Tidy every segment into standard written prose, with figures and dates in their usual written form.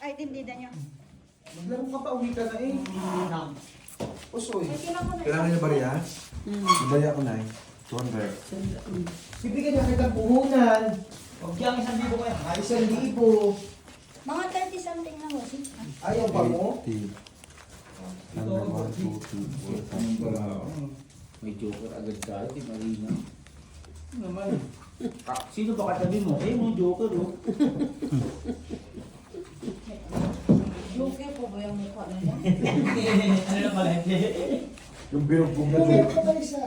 Ay, dindidan nyo. Maglaro ka pa, uwi ka na eh. Usoy. Ay, kailangan ko na. Kailangan niya bariya? Ibaya ko na eh. 200. Bibigyan niya kitang puhunan. Huwag kiyang 1,000 kaya. Ay, 1,000. Mga 30 something na boss. Ayaw pa mo? 80. Number 1, 2, 3, 4, 5. May joker agad tayo, di Marina. Ano naman? Sino ba katabi mo? Eh, may joker oh. Joker po ba yung mukha na yan? Ano na pala? Yung bilog ko mo. Meron ka ba isa?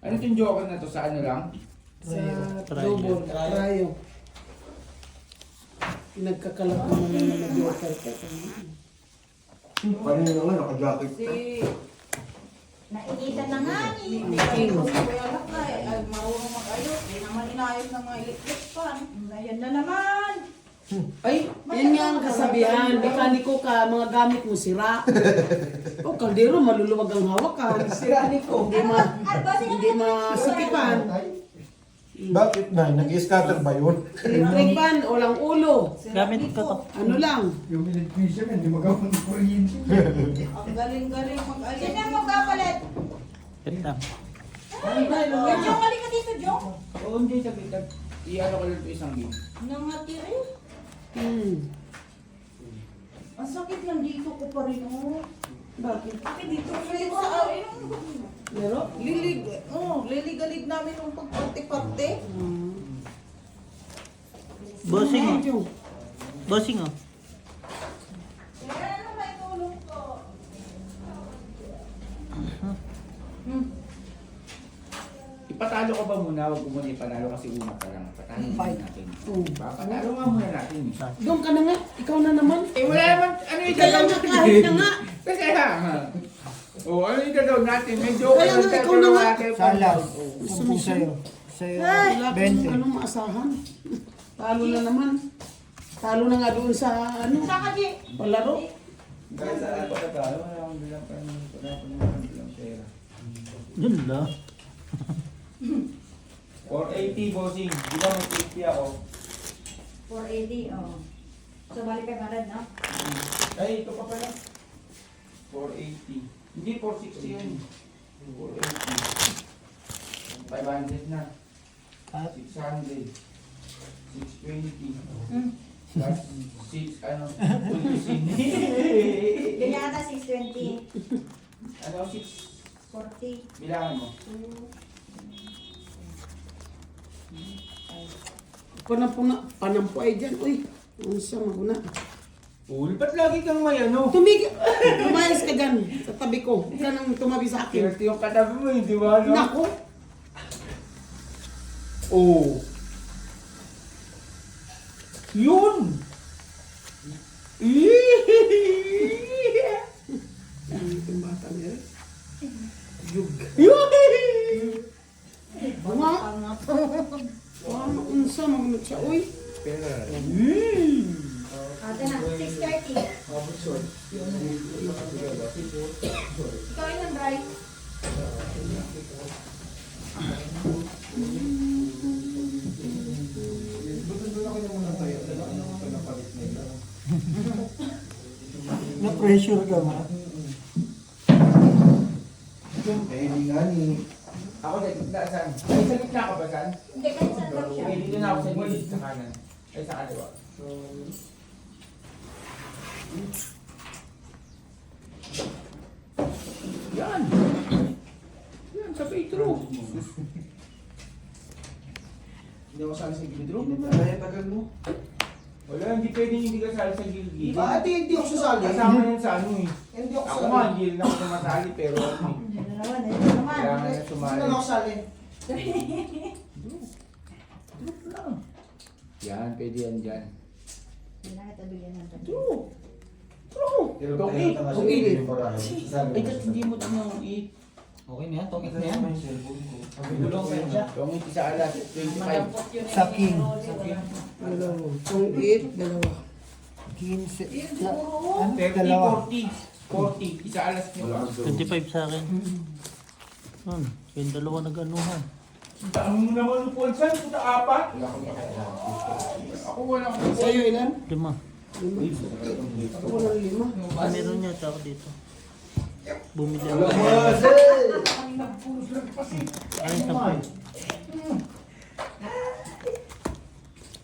Ano itong joker na to? Sa ano lang? Sa double, rayo. Pinagkakalap naman ng mga joker ka. Paano nyo nga, naka-jacket ka? Nainitan na nga ni. King. Kuya Lakay, ay marunong mag-ayos. Di naman inayos ng mga electric fan. Ayan na naman. Ay, yan nga ang kasabihan. Mekaniko ka, mga gamit mo sira. O kaldero, maluluwag ang hawakan. Sira ni ko. Hindi masikipan. Bakit na? Nag-scatter ba yun? Electric fan, walang ulo. Gamit ko to. Ano lang. Yung electrician, hindi magawa ng kuryente. Ang galing-galing mag-ayos. Sino ang magpapalit? Ay, Ay, Jong, halika ka dito, Jong. Oo, hindi sa bitag. I-ano ko lang ito isang game. Nangatiri. Ang sakit lang dito ko pa rin, oh. Bakit? Bakit dito? Dito sa Pero? liligalig namin yung pagparte-parte. Bossing oh. Bossing oh. Ano may tulong ko? Ipatalo ka ba muna? Huwag ko muna ipanalo kasi una pa lang. Patalo muna natin. Patalo nga muna natin. Doon ka na nga. Ikaw na naman. Eh, wala naman. Ano yung Kaya nga kahit na nga. Kaya nga. Oo, ano yung gagawin natin? May joker Kaya nga, ikaw na nga. Salas. Gusto mo sa'yo. Sa'yo. Wala kang anong maasahan. Talo na naman. Talo na nga doon sa ano. Saka di. Palaro. Kahit saan pa tatalo, wala akong bilang pa ng bilang pera. Yun lang. 480 bossing. Di ba may 50 ako? 480, oh. So, balik ka na no? Ay, ito pa pala. 480. Hindi, 460 yun. 480. 500 na. 600. 620. Plus 6, ano, 20. Yun yata 620. Ano, 6. 40. Bilangan mo. 2. Panampo ay dyan. Uy, ano siya maguna. Uy, ba't lagi kang may ano? Tumigil. Lumayas ka dyan sa tabi ko. Huwag ka nang tumabi sa akin. Swerte yung katabi mo, hindi ba? No? Naku. Oh. Yun! Ano itong bata niya? Yug. Yun! Mga. Ano unsa magunod siya. Uy. Ate na, 630. Ikaw yun ang bright. Na-pressure ka ma? Eh, hindi nga ni. Ako sa gitna, saan? Ay, sa gitna ka ba, saan? Hindi kasi sa lang siya. Okay, dito na ako sa gilid, sa kanan. Ay, sa kaliwa. Yan! Yan, sa Petro. Hindi ako sali sa gilid. Ay, tagal mo. Wala, hindi pwedeng hindi ka sali sa gilid. Bakit hindi ako sasali? Kasama yan sa ano eh. Hindi ako Ako sasali. nga, hindi rin ako sumasali, pero ano eh. Hindi na naman, ito naman. Kailangan na Sino sumali. na ako sali? Group lang. Yan, pwede yan dyan. Hindi na kita bigyan ng tabi. True! True! Tongit! Tongit. Ay, kasi hindi mo tanong eh. Okay na yan, tongit na yan. Bulong pa siya. Tongit isa alas, 25. Madampot yun eh. Saking. Dalawa. Kung 8, dalawa. 15. Yun, siguro. 30, 40. 40, isa alas nyo. 25 sa akin. Kayong dalawa nag-anuhan. Dami mo naman ng Paul San, puta apat. Ako wala akong Sa'yo ilan? 5. Ako ng 5. Meron yata ako dito. Bumili ako. Boss! Ay, sa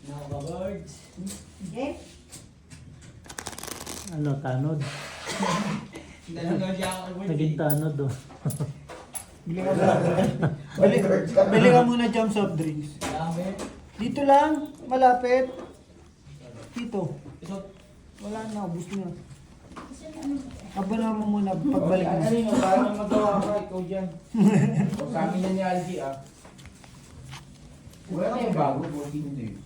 Nakaka-birds. Okay? ano, tanod. Dalaga siya ako. Naging tanod oh. Bili ka muna jam soft drinks. Dito lang, malapit. Dito. Wala na, ubus na. Aba na mo muna pagbalik mo. Ano yun, parang magawa ka, ikaw dyan. O sa amin yan ni Aldi ah. Wala na yung bago, boss, hindi.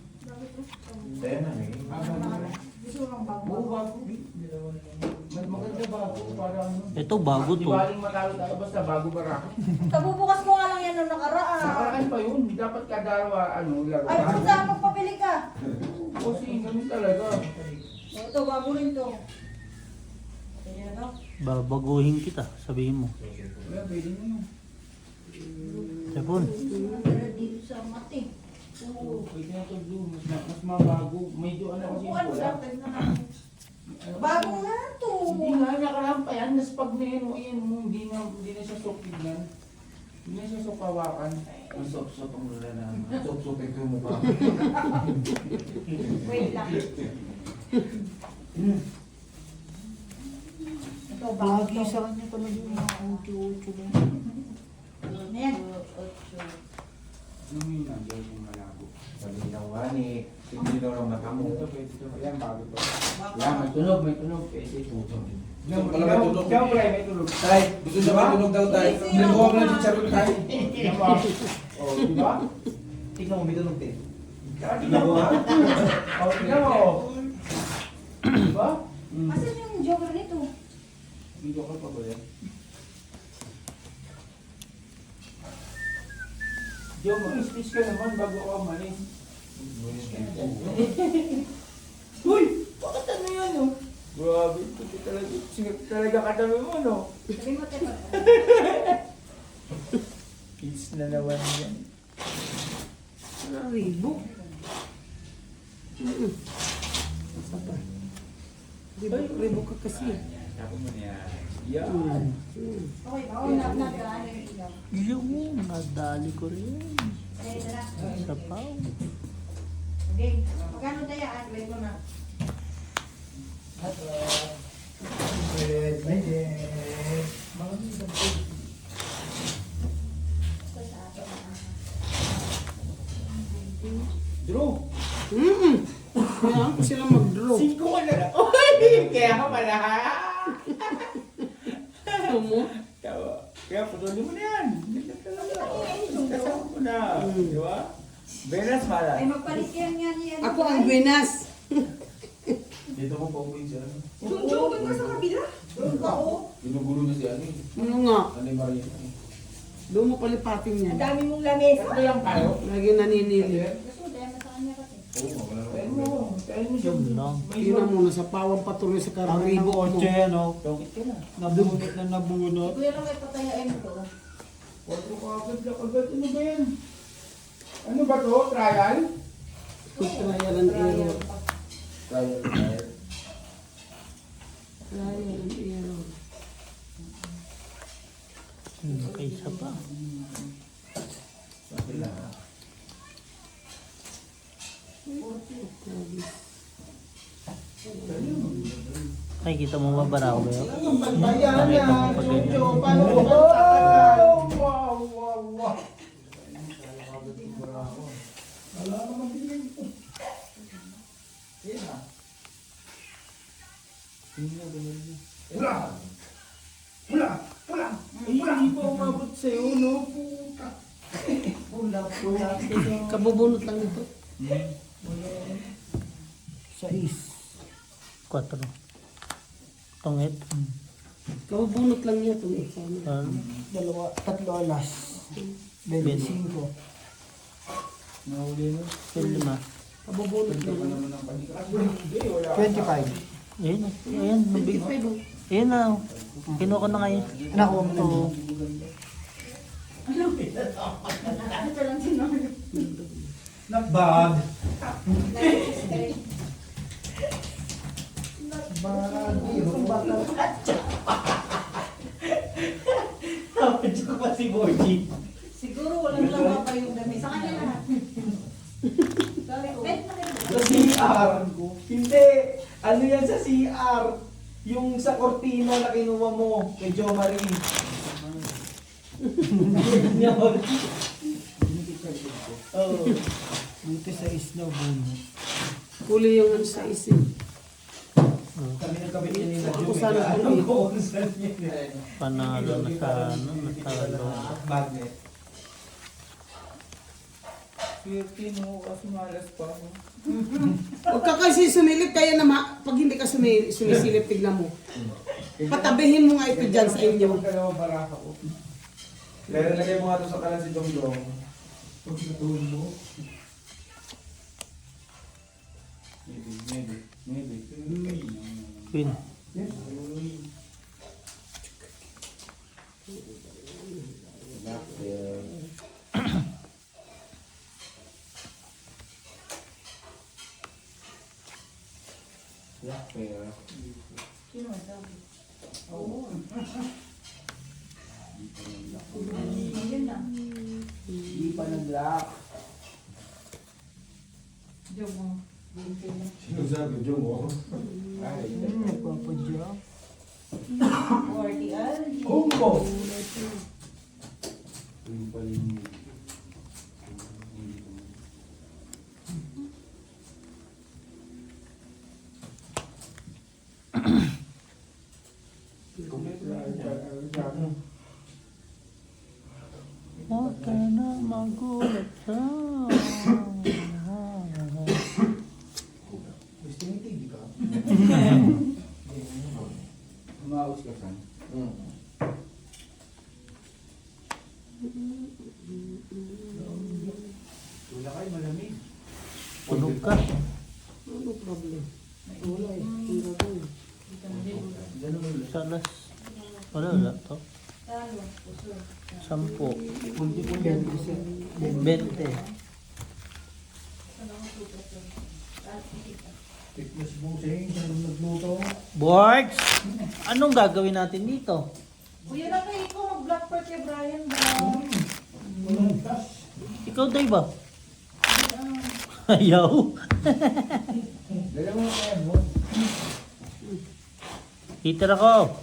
Kaya na eh. Gusto mo ng bago? Oo, bago. Maganda bago, parang ano. Ito bago Di to. baling matalo tayo, basta bago barako. Kabubukas ko nga lang yan nung nakaraan. Nakaraan pa yun, dapat kadarawa, ano, laro. Ay, kung saan magpapili ka? Kasi ganun talaga. Ito, bago rin to. Ayan, no? Babaguhin kita, sabihin mo. Wala, pwede na yun. Tepon. Dito sa mati. Oo, pwede na ito blue, mas mabago. Medyo ano kasi yung Upuan pula. siya, tignan natin. Bago na to. Hindi nga, nakaraan pa yan. Nas pag na yun, hindi na siya sok tignan. Hindi na siya sok hawakan. Ang sop-sop ang lula na. Sop-sopin ko yung mukha. Wait lang. Ito, bago Lagi to. sa kanya talaga yung mga ucho-ucho lang. Ayan. Ano mo yun, nandiyan yung malabo. Sabi niya nga ni, hindi daw ng mata mo. Ito, pwede ito. Ayan, bago to. Yan, may tunog, may tunog. Pwede ito. Diyan pala may tunog. Siyempre, may tunog. Tay, gusto niya may tunog daw tay. Nagawa ko lang yung charot tay. Tingnan mo. Oh, di ba? Tingnan mo, may tunog din. Tingnan mo. Oh, tingnan mo. Di ba? Asan yung joker nito? Video ko pa ba yan? Diyo, mag-speech ka naman bago ako umalis. Uy! Bakit ano yan, oh? Grabe, ito talaga katabi mo, no? Sabi mo, teka. Kids na naman yan. Ribo. Isa pa. Ribo ka kasi. Sabi mo na yan. Yan. Okay, bako na ano yung ilaw. Yung nadali ko rin. Eh, tara. Sa pao. Okay. Magkano tayo? Wait mo na. Drew! Kailangan ko sila mag-draw. 5 ka na lang. Uy! Kaya ka pala. Mo? Kaya putulin mo na yan. Kasama ko na. Di ba? Venas Ay, malas. magpalit yan nga niya. Ako ang Buenas. Dito mo pa uwi siya. Joker ka sa kabila? Doon ka, oh. Ginugulo niya si Ani. Ano nga? Ani Maria. Doon mo palipatin yan. Ang dami mong lamesa. Ito lang kayo. Lagi naninili. Gusto mo, tayo na sa kanya kasi. Oo, wala na. Tayo mo. Tayo mo siya. Yun lang. Tingnan mo, nasa pawang patuloy sa Ang karibo mo. kotse yan, oh. Tungkit ka na. Nabunot na nabunot. Kuya lang may patayain ko. 4 ka agad. Agad. Ano ba yan? Ano ba to? Trial? Trial and error. Trial, trial. Trial and error. Kaysa pa. Sabi lang. Ay, kita mo ba barako ba yun? Bantayan na, Jojo. Paano ko ba? Wow! Wow! Wow! Wow! Wala naman din ito. Yan ah. Wala! Wala! Wala! Hindi pa umabot sa'yo, no? Puta. Kabubunot lang ito. 6. 4. Tungit. Kabubunot lang yan itong exam. 3 alas. 25. Nahuli no? 5. Kabubunot lang. Naman ang panika. Hindi, wala. 25. Ayun. Ayun. Nabig. Ayun na. Kinuha ko na ngayon. Nakuha mo na. Oo. Ito lang sinunod. Not bad. Napadyak pa si Boji. Siguro walang laba pa yung damit. Sa kanya lahat. Sorry ko. Sa CR. Hindi. Ano yan sa CR? Yung sa kortina na kinuha mo kay Jo Marie. Oo. Buti sa isno, buno. Huli yung ano sa isip. Kami nagkabit niya nila Ako Jo. sana Alam kung ko kung saan niya. Panalo na sa ano, natalo. Magnet. Swerte mo, kasi malas pa ako. Huwag ka kasi sumilip, kaya pag hindi ka sumisilip, tignan mo. Patabihin mo nga ito dyan sa inyo. Dalawa baraka ko. Pero lagay mo nga ito sa kalan si Dongdong. Pag natuon mo. Maybe. Queen. Sino ang sabi? Ayun na. Hindi pa nag-lock. Diyo mo. Sino sabi? Diyong mo. Nagpapadyak. 40 al. Kumbo! Yung pala yung... Huwag ka na magulat sa Gusto niyo TV ka? Umaus ka saan? Wala kayo malamig. punog ka. Ano problem? Wala eh. Ang gagawin. Sa alas. Wala to. Talo. Puso. 10. Yan, kasi 20. Fitness boxing, saan nagluto? Boards! Anong gagawin natin dito? Kuya na kayo, ikaw mag-black part kay Brian daw. Ikaw, Dave ba? Ayaw. Dala mo kaya mo. Heater ako.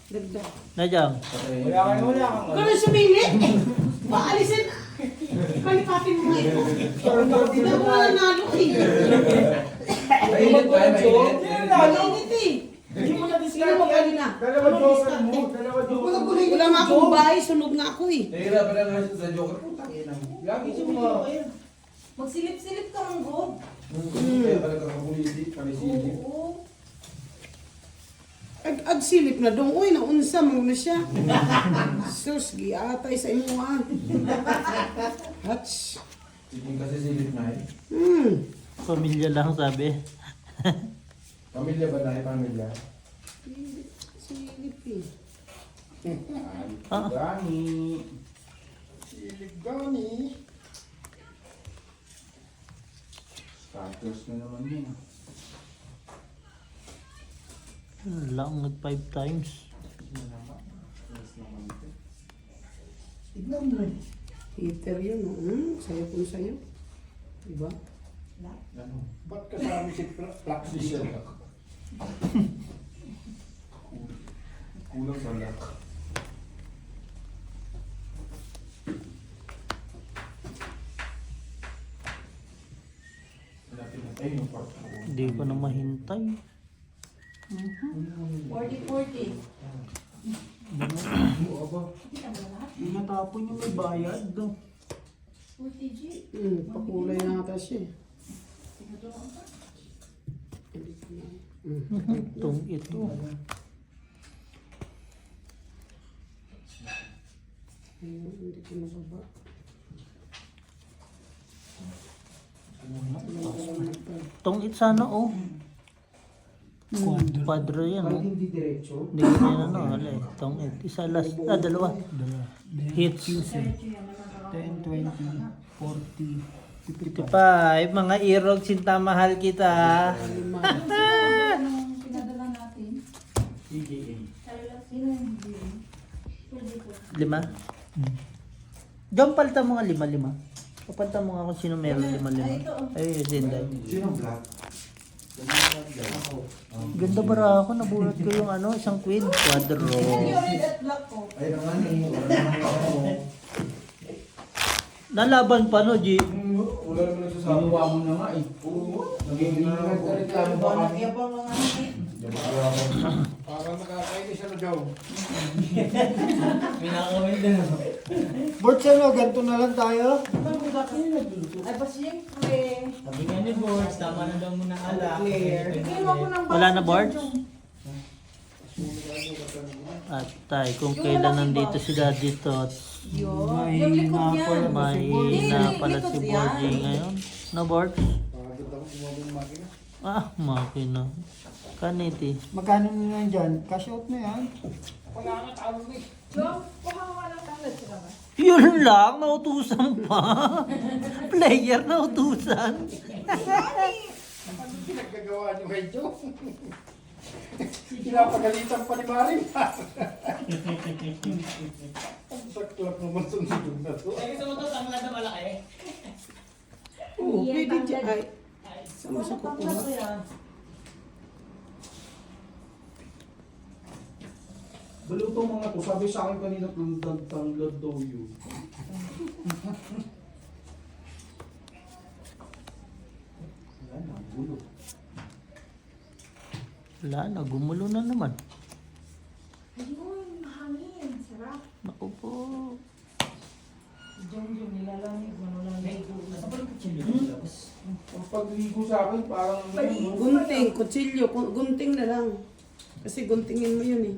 Dagdag. Nadyang. Wala kang Huwag ka na sumili! Paalisin! Palipatin mo nga ito. Hindi mo nga nanalo eh. Mainit ba? Mainit? Mainit eh. Hindi mo na Sino mo kanina? Dalawa joker mo. Dalawa joker mo. Wala nga akong bahay, sunog nga ako eh. Nahihirapan na nga siya sa Joker. Putang ina mo. Lagi siya mga... Magsilip-silip ka mong go. Kaya pala kakakulisi. Kanisilip. Oo. Agsilip na dong. Uy, naunsa mo na siya. Sus, giatay sa imo ah. Hats. Sige kasi silip na eh. Pamilya lang sabi. Pamilya ba tayo? Pamilya? Silip eh. Ah. Gani. Silip gani. Status na naman yun. Lang nag 5 times. Tignan mo. Heater yun. Sayo kung sayo. Diba? Ba't kasama si Plax siya? Kulang sa lock. Ay, yung part ko. Hindi ko na mahintay. 40-40. natapon yung may bayad. 40G. Pakulay na ata siya eh. Itong ito. Ayun, hindi ko nababa. Itong it sana oh. Quadro yan oh. Hindi diretso. Hindi ko yan ano. Wala eh. Itong it. Isa last. Dalawa. Hits. 10, 20, 40, 55. 55. Mga irog, sinta mahal kita. Pinadala 5? Diyan palitan mo nga 5. Papalitan mo nga kung sino meron 5. Ay, din dahil. Sino black? Ganda bara ako, nabuhat ko yung ano, isang queen. Quadro. Yung red at black ko. Ay, naman eh. Wala naman ako. Nalaban pa no, G. Wala naman nagsasabi. Ginawa mo na nga eh. Oo. Nagiging nagreklamo ba kami? Yabang lang ano eh. Parang nakakainis ano daw. Borts, ano, ganito na lang tayo? Ay ba siyempre. Sabi nga ni Boards, tama na daw muna alak. Bigyan mo ako ng Wala na baso boards? dyan, At tay, kung kailan nandito si Daddy Tots, Yun. Yung likod niya. mahina pala si Likod Borgie yan. ngayon. No, Borg? Pagod ako gumagawang makina. Ah, makina. Kaniti. Magkano na yan dyan? Cash out na yan. Yung, kuha ka ng tanglad sila ba? Yun lang, nautusan pa. Player nautusan. Ano pinaggagawa niyo kay Joe? Pinapagalitan pa ni Maring. Ang saklap naman sa nilog na to. Ay, gusto mo to, tama na malaki. Oo, pwede dyan. Ay, saan mo siya kukuha? Baluto mga to, sabi sa akin kanina tanglad daw yun. Wala na, gulo. Wala na, gumulo na naman. Ayun, mahangin. Sarap. Naku po. Yung nilalamig, manulamig. Ang pagligo sa akin, parang Gunting, kutsilyo, gunting na lang. Kasi guntingin mo yun eh.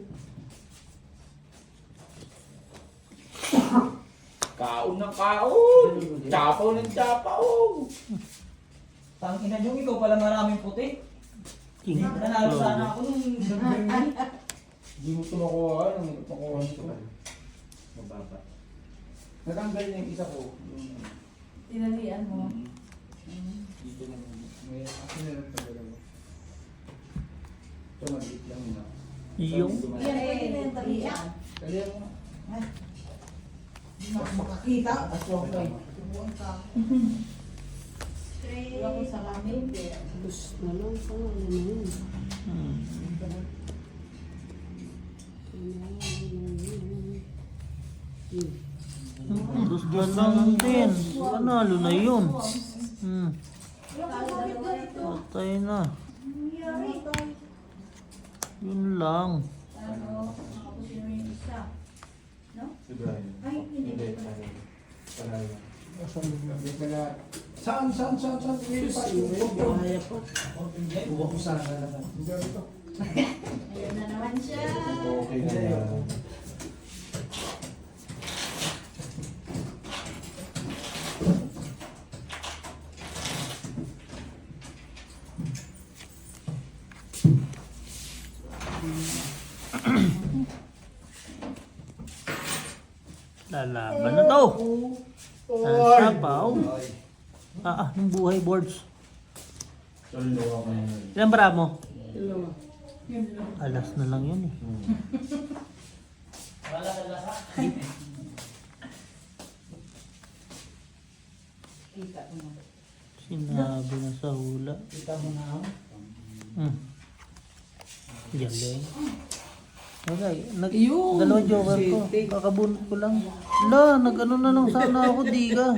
Kaon ng kaon! Chapaw ng chapaw! Tangina nyo, ikaw pala maraming puti. King. Nanalo sana ako nung nag-game. hindi mo ito makuha. Nang makuha nito. Mababa. Natanggal niya yung isa ko. Yung Tinalian mo. dito na may akin na lang talaga. Ito maliit lang na. Yung. Yan, pwede na yung talian. Kaya mo. Hindi na ako makakita. Okay. Tubuan ka. Wala ko sa lamin. Bus na lang, saan ano na yun? Hmm. Gusto lang din. Panalo na yun. Hmm. Patay na. Yun lang. Si Brian. Ay, hindi. Panalo. Saan? Tingin pa. Kaya pa. Buwa ko sana lang. Hindi ito. Ayun na naman siya. Okay na yan. Lalaban na to. Ang sapaw. Yung buhay boards. Sorry, luwa ko na yun. Ilan bara mo? Dalawa. Alas na lang yun eh. Wala na lasa. Kita ko na. Sinabi na sa hula. Kita mo na ako. Galing. Okay, Yun. dalawang joker ko. Sete. Kakabunot ko lang. La, nag-ano na lang sana ako, di ka.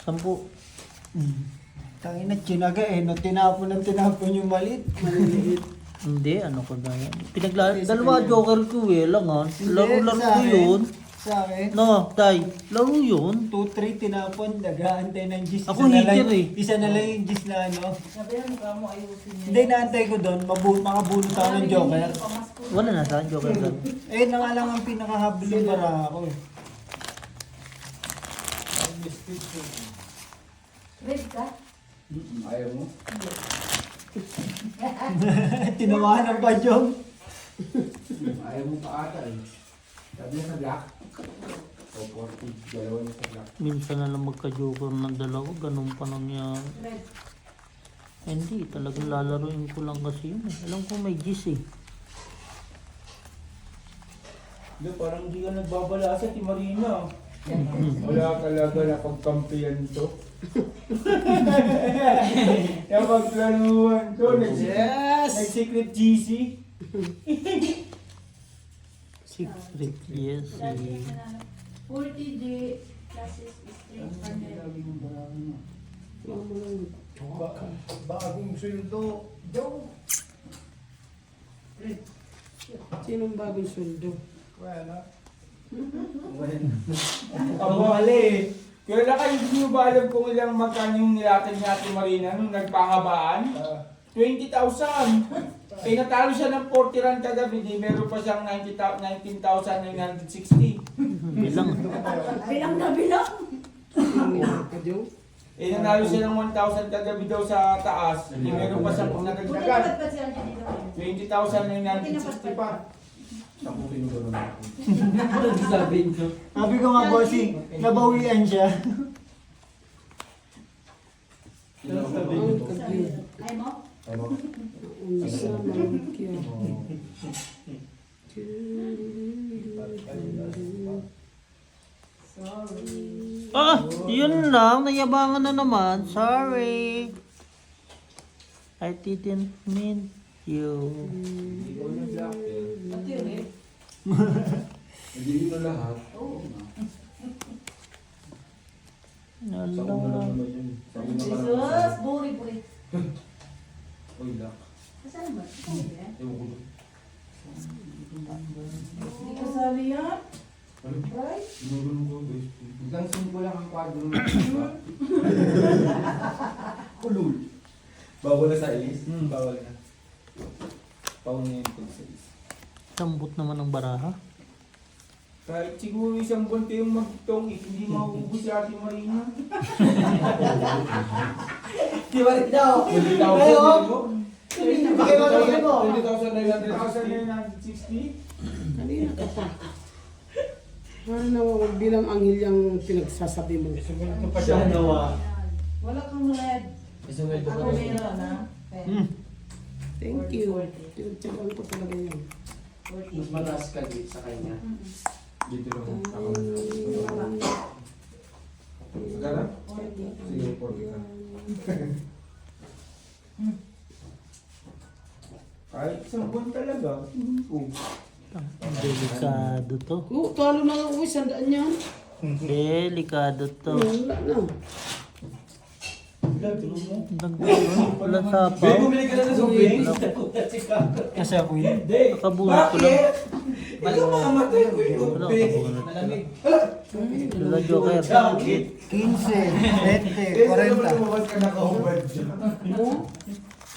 10. Tangin na, chinaga eh. No, tinapon yung malit. Maliliit. Hindi, ano ko na yan. Dalawa joker ko eh, lang ha. Laro-laro sa ko akin. yun. Sa akin. No, tay, laro yun. 2-3 tinapon, nag-aantay ng gis. Ako hitter eh. Isa na lang yung gis na ano. Sabi na mukha mo ayusin niya. Hindi, naantay ko doon, makabunot ako ng joker. Wala na sa akin, joker doon. Eh, na nga lang ang pinakahabol yung bara ako eh. Red ka? Ayaw mo? Tinawahan ng padyong. Ayaw mo pa ata eh. Sabi niya sa black. O 40, dalawa niya sa black. Minsan na lang magka-joker ng dalawa, ganun pa nangyari. Red. Hindi, talagang lalaroin ko lang kasi yun eh. Alam ko may gis eh. Hindi, parang hindi ka nagbabala sa Timarina. Wala talaga na pagkampiyan to. Yung pagplanuhan ko, nag-secret GC. Secret, yes. 40G classes stream panel. Bagong sweldo. Joe. Sinong bagong sweldo? Wala. Ang mali. Kaya na kayo hindi nyo ba alam kung ilang magkano yung nilatag natin Marina nung nagpangabaan? 20,000. Eh natalo siya ng 40 rand kagabi, di meron pa siyang 19,960. Bilang. Bilang na bilang. Eh nanalo siya ng 1,000 kagabi daw sa taas, di meron pa siyang Buti nagagdagan. naman pa siya dito. 20,960 pa. Sabihin ko. Sabi ko nga, bossing, nabawian siya. Ay mo? Ah, yun lang. Nayabangan na naman. Sorry. I didn't mean you. Hindi na lahat. Nala. Jesus, buri-buri. Uy, lak. Saan ba? Ewan ko doon. Hindi ka sali yan? Ano? Right? Ginugulong ko, guys. Hanggang singko lang ang kwadro mo. Kulul. Bawal na sa ilis. Bawal na. Pauna yung pag-size. Sambot naman ng baraha. Kahit siguro isang buwan kayong magtong, hindi mauubos si Ate Marina. Di ba rin daw? 20,000 mo? 20,960? Kanina ka pa. Parang nawawag bilang anghel yung pinagsasabi mo. Siya nawa. Wala kang lead. Isumel Ako meron ha. Thank you. Tinagtsagaan ko talaga yan. Mas mataas ka di sa kanya. Dito lang. Ako na. Magana? Sige, 40 ka. Kahit isang buwan talaga. Delikado to. Oh, talo na ako. Sandaan yan. Delikado to. Wala na. Wala sapaw. Bumili ka na ng subing. Kasi ako yun. Hindi. Nakabunot ko lang. Bakit? Wala mamatay ko yung Wala subing. nakabunot. Malamig. Wala joker. 15, 20, 40. lumabas ka nakahubad siya.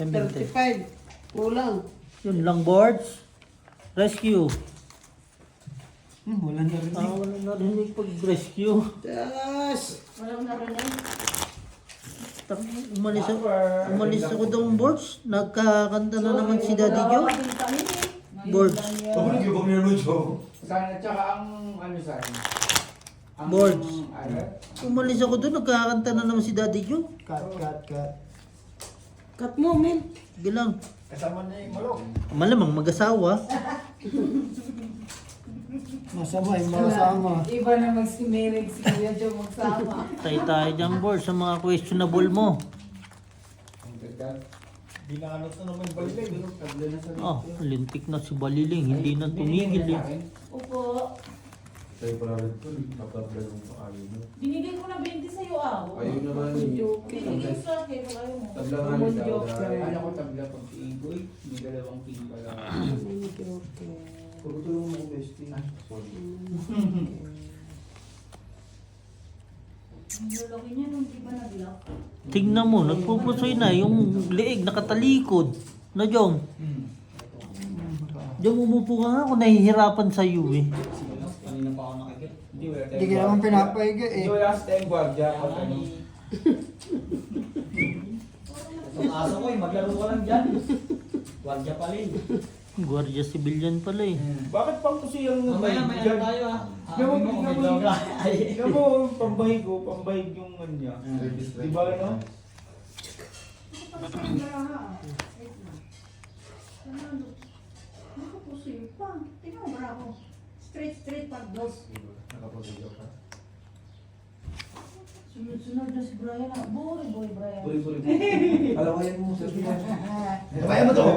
70. 35. Kulang. Yun lang boards. Rescue. Wala na rin. Wala narinig pag-rescue. Das. Walang narinig. Umalis ako doon boards. Nagkakanta na naman si Daddy Joe. Boards. Pabalik yung pag nilunod siya. Sana, tsaka ang ano sana? Ang, Boards. Ano? Umalis ako doon. Nagkakanta na naman si Daddy Joe. Cut. Cut mo, men. Sige lang. Kasama na yung malok. Malamang mag-asawa. Masama yung masama. Iba na mag-marriage si Kuya Joe magsama. Tayo dyan boards sa mga questionable mo. Ang ganda. Di na ano sa naman balilig. Tabla na sa Oh, lintik na si Baliling. Hindi na tumigil eh. Opo. Tayo pala rin ito. Napapla yung ayaw mo. Binigay ko na 20 sa'yo ah. Ayaw naman eh. Binigay sa akin kung ayaw mo. Tabla nga rin daw. Ano ko tabla pag iigoy? May dalawang king pala. Pagkutulong mo ko, bestie. Sorry. Ang lalaki niya nung di ba nag-lock? Tingnan mo, nagpupusoy na yung leeg nakatalikod. Na Jong? Jong, umupo ka nga ako nahihirapan sa iyo eh. Kanina pa ako nakikita. Hindi wala Hindi ka naman pinapahiga eh. Hindi wala sa tayong guardia. Pag ano. Ang aso ko eh, maglaro ka lang dyan. Guardia pa rin. Guardia civilian pala eh. Bakit pang kasi yung Mamaya may ano tayo ah. Gawin Mo, mo, may gawin mo. droga. Ay. Tignan mo, pambahig ko, pambahig yung ano niya. Di ba ano? Ang baraha ah. Wait lang. Ano? Nakapusoy pa. Tingnan mo baraha ko. Street pagdos. Nakapag-video ka. Sunod-sunod na si Brian. Boy, Brian. Puri-puri. Alam ko yan mo sa piyan. Kaya mo to!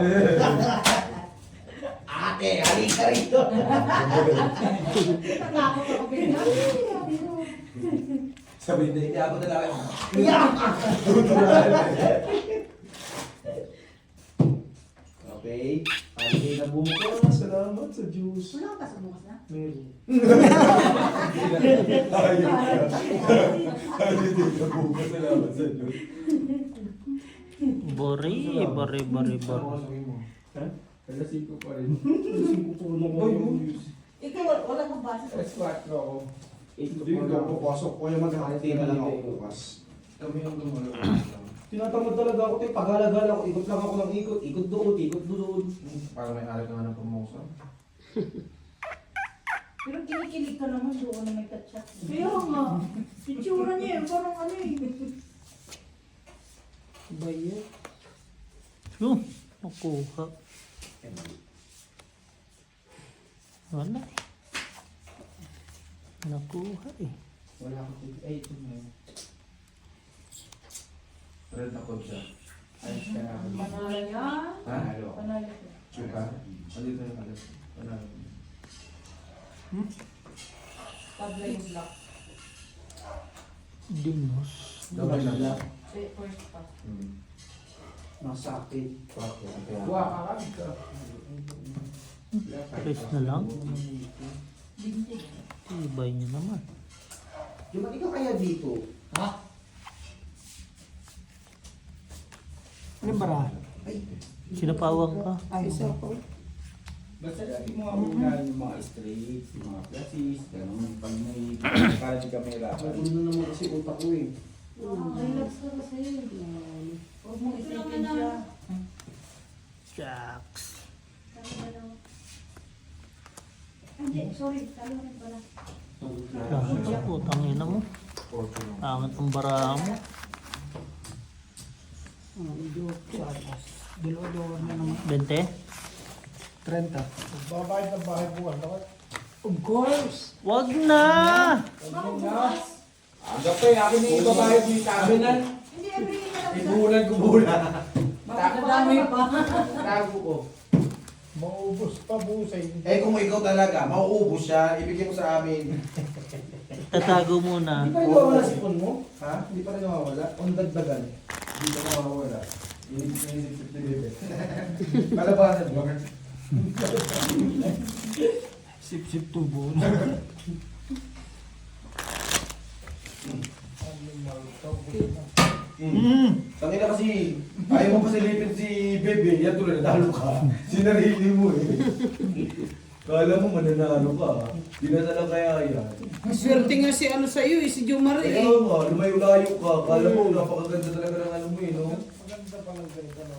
Ate, halika rito! Natakot ako bigla. Sabi hindi ako na lang. Okay. Halika na bumuka. Salamat sa juice. Wala ka sa bukas na? Meron. Salamat sa Diyos. Bori. Kalasin ko pa rin. Ikaw, wala kang basa sa Alas 4 ako. Hindi ko papasok ko yung maghahati na lang ako bukas. Kami ang gumalo. Tinatamad talaga ako tayo. Pag-alagala ako, ikot lang ako ng ikot. Ikot doon. Para may alat nga ng promotion. Pero kinikilig ka naman doon na may katsak. Kaya nga. Itsura niya parang ano eh. Bayet. Yung, nakuha. Wala eh. Nakuha eh. Wala akong tig. Ay, ito na yun. Red ako siya. Ayos ka na ako. Panalo yan. Panalo ako. Panalo siya. Chuka. Andito yung alat. Panalo. Tabla yung black. Dimos. Double na. First pa. Nasakit. Buwa ka ka. Press na lang. Bintig. Tibay niya naman. Lumati ka kaya dito? Ano bara? Sinapawang ka. Ay, Isa ko. Basta lagi mo nga muna yung mga straights, yung mga flashes, gano'n. Pag may para di ka may hirapan. Ano na naman kasi utak ko eh. Relax ka kasi. Huwag mo isipin siya. Jacks. Hindi, sorry. Talo rin pala. Bakit putang ina mo? Angat ang baraha mo. Dalawa na naman. 20? 30. Babayad ng bahay buwan. Bakit? Of course! Wag na! Aga pa yung akin yung ibabayad yung cabinet. Hindi, every year na lang. Ibulan ko bulan. Madami pa. Tago ko. Maubos pa busay. Eh kung ikaw talaga, mauubos siya, ibigay mo sa amin. Tatago muna. Hindi pa rin nawawala si phone mo? Ha? Hindi pa rin nawawala? On dagdagan. Hindi pa nawawala. Inisip-isip ni Bebe. Palabanan mo. Sip-sip tubo. Tangina kasi, ayaw mo pasilipin si Bebe, yan tuloy natalo ka. Sinarili mo eh. Kala mo mananalo ka. Di na talaga kaya yan. Swerte nga si ano sa'yo eh, si Jomar Kaya eh. nga, lumayo-layo ka. Kala mo napakaganda talaga ng ano mo eh, no?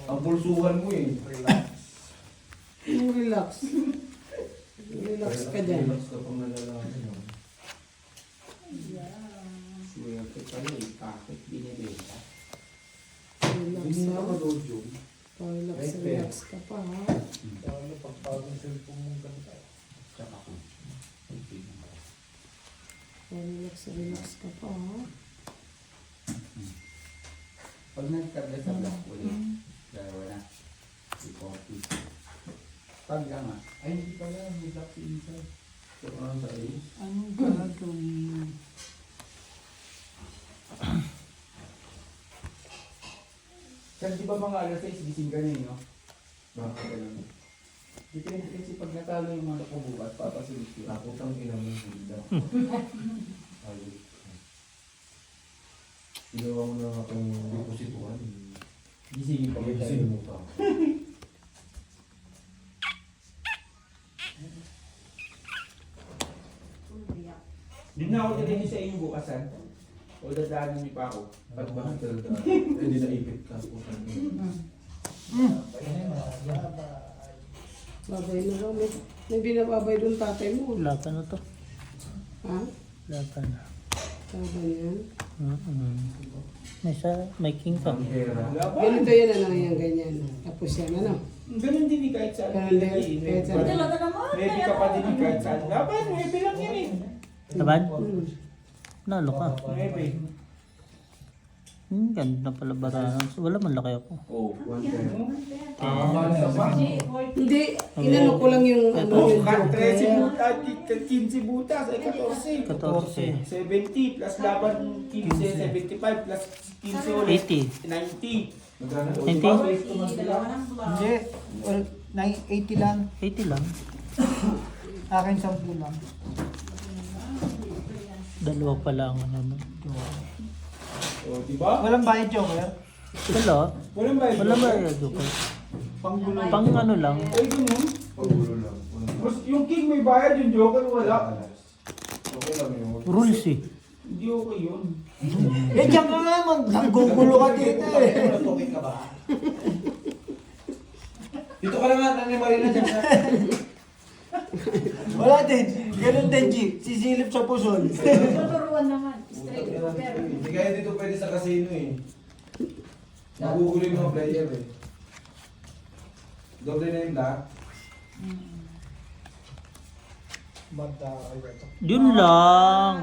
Ang pulsuhan mo eh. Relax. Relax ka dyan. Relax ka pang nalalaman. no? Swerte pala eh, bakit binibenta? Relax Hindi na ka. ako dojo. Relax ka pa ha. Ano pagpagong cellphone mong ganda. Relax ka pa ha. Pag nagkarga sa black ulit, dalawa na. Si coffee. Pag lang ah. Ay, hindi pala. May black si inside. So, ano sa iyo? Anong gagawin? Sir, di ba mga alas 6, gising ka na no? Bakit Ganun. Depende kasi pag natalo yung mga ko bukas, papasunod ko. Takot ang inang hindi. Ayos. Ginawa mo na akong deposituan. Gisingin pa kita. Pag-isin mo pa. Di na ako dito sa inyo bukasan. O dadaanan niyo pa ako. At bakit talaga? Eh, di naipit ka. Babay na daw. May binababay doon tatay mo. Wala pa na to. Ha? Wala pa na. Tama yan. May king ka. Laban. Ganito yan, ano yan, ganyan. Tapos yan, ano. Ganun din eh, kahit saan. Ganun din, kahit saan. Talaga naman. Maybe ka pa din eh, kahit saan. Laban, maybe lang yan eh. Laban? Hmm. Nalo ka. Maybe. Ganda pala barahan. Wala man laki ako. Oh. Hindi, inano ko lang yung ano yung Kat 13 joker. butas, 15 butas, ay 14. 14. 70 plus laban 15, 75 plus 15 ulit. 80. 90. 90? Dalawa ng block. Hindi. Well, 980 lang. 80 lang. Akin 10 lang. Dalawa pala ang ano. O, diba? Walang bayad joker. Wala. Walang bayad. Wala ba yung joker? Panggulo. Pang ano lang. Ay, ganun. Pagulo lang. Mas yung king may bayad, yung joker wala. Okay lang yun. Rules eh. Hindi okay yun. Eh, diyan ka nga, nanggugulo ka dito eh. Okay ka ba? Dito ka na nga, Nanay Marina dyan sa... Wala din. Ganun din, G. Sisilip sa pusol. Tuturuan naman. Straight over. Hindi kaya dito pwede sa casino eh. Nagugulo yung mga player eh. Doble na yung lock. Yun lang.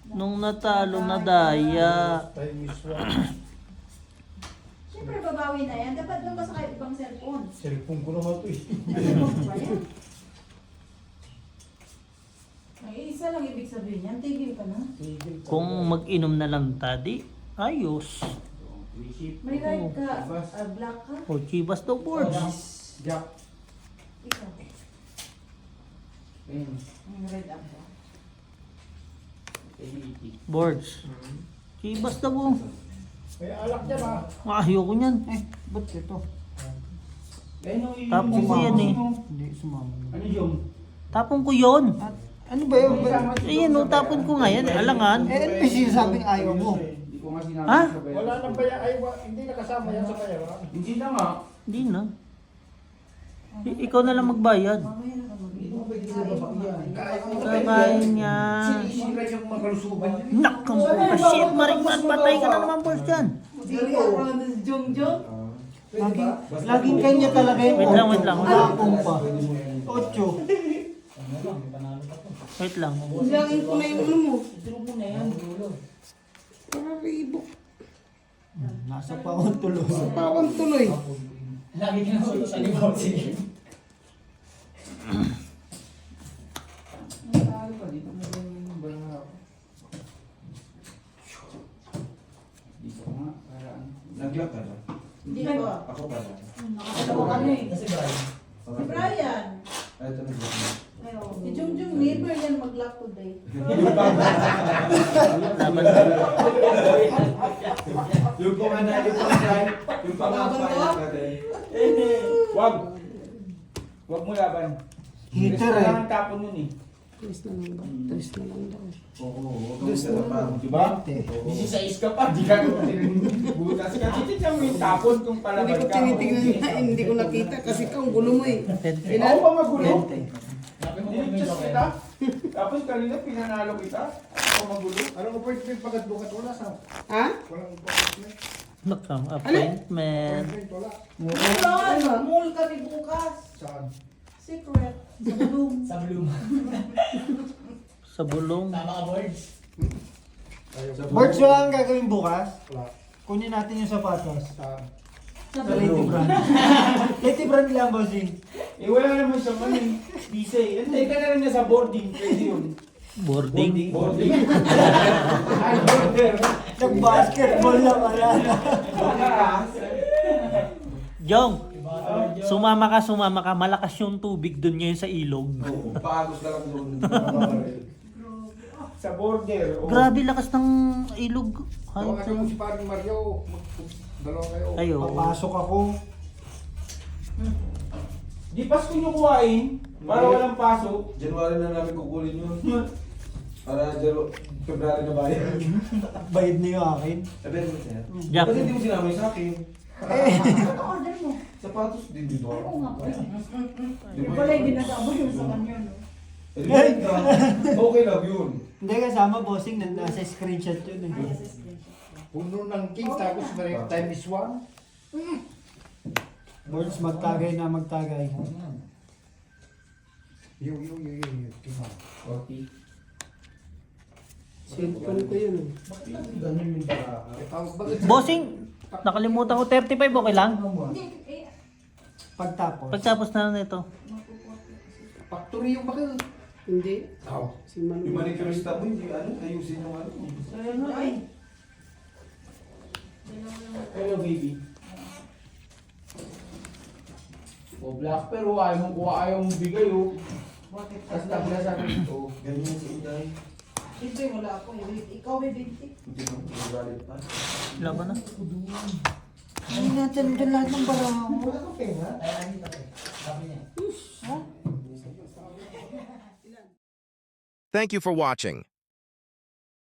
Nung natalo na daya. Siyempre babawi na yan. Dapat doon ka sa kahit ibang cellphone. Cellphone ko naman ito eh. Cellphone ba yan? Ay, isa lang ibig sabihin yan. Tigil ka na. Kung mag-inom na lang tadi, ayos. May right ka. Black ka. O, Chivas daw boards. Jack. Ikaw. May red up ka. Boards. Chivas daw po. May alak dyan ah. Ayoko niyan. Eh, ba't ito? Tapos ko yan eh. Hindi, sumama. Ano yung? Tapon ko yon. At, ano ba yun? Ayan o, tapon ko nga yan. Alangan. Eh, ano ba sinasabing ayaw mo? Hindi ko nga sinabi Ha? sa bayan. Wala nang bayan, ay, hindi nakasama yan sa bayaran. Hindi na nga. Hindi na. Ikaw na lang magbayad. Mamaya na ka Kakain niya. Sira yung mga kalusuban niya. Nakang puta. Shit, marikman. Patay ka na naman boards dyan. Laging kanya talaga yung Wait lang, wait lang. Wala akong pa. 8. Wait lang. Laging ko na yung ano mo. Ito mo na yan, dulo. Para ribok. Nasa pa akong tulos. Pawang tuloy. Lagi ka na sa libaw. Sige. Dito mo rin yung bala. Dito nga, para ano. Nag-lock ka na? Hindi ko. Ako pala. Nakasalawa kami. Kasi Brian. Si Brian. Ay, ito nag-lock na. Si Jungjung, never yan mag-lock today. Dapat Yung panganay, yung panganay, yung panganay natin. Wag. Wag mo laban. Heater eh. Kailangan tapon nun eh. Tres na lang ba? Tres na lang daw. Oo, huwag kang tatapang. Diba? 20. 16 ka pa, di ka butas ka. Titignan mo yung tapon kung Hindi palaban ko ka. tinitingnan na, hindi ko nakita kasi kang gulo mo eh. Ako ba magulo? Dinigtas kita. Tapos kanina pinanalo kita. Ako magulo. Anong appointment pagkat bukat? Wala sa. Ha? Walang appointment. nakang appointment. Wala. Wala, mall kami bukas. Saan? Secret. Sa Bloom. Sa Bloom. Sa bulong. Tama ka, boards. Birds, wala kang gagawin bukas? Wala. Kunin natin yung sapatos. Sa Sa Bloom. Lady Brand. Lady Brand lang, bossing. Eh wala naman siya man eh. Bisay. Hindi ka na rin nasa boarding. Pwede yun. Boarding. Boarding. Ay, border. Nag-basketball lang, wala na. Jong, sumama ka. Malakas yung tubig dun ngayon sa ilog. Oo, paagos na lang doon. Sa border. Oh. Grabe lakas ng ilog. Tawagan mo si Paring Mario. Dalawa kayo. Ayo. Papasok ako. Di pas ko nyo kuhain. Para walang pasok. January na namin kukunin yun. Para February na bayad. Bayad na yung akin. Sabihin mo siya. Jack. Ba't hindi mo sinabi sa akin? Ano order mo? Sapatos din dito. Oo nga po. Di Yung ba? pala hindi nasama yun sa kanya. No? Okay lang yun. Hindi kasama bossing, nasa screenshot yun eh. Puno ng king tapos time is 1. Boards magtagay na magtagay. Yung. Tingnan. 40. Cellphone ko yun. Ganun yung para. Bossing, nakalimutan ko 35, okay lang? Pagtapos. Pagtapos na nito. Factory yung bakal. Hindi. Oh. Si Manu. Yung manicurista mo, hindi ayusin yung ano. Hello, baby. O, black pero ayaw mong kuha, ayaw mong bigay, oh. Tapos tabla sa akin, oh. Ganyan si Inday. Siyempre, wala ako. Ikaw may 20. Hindi mo, magalit pa. Laban na. Ay natin dyan lahat ng baraho. Wala kang pera. Thank you for watching.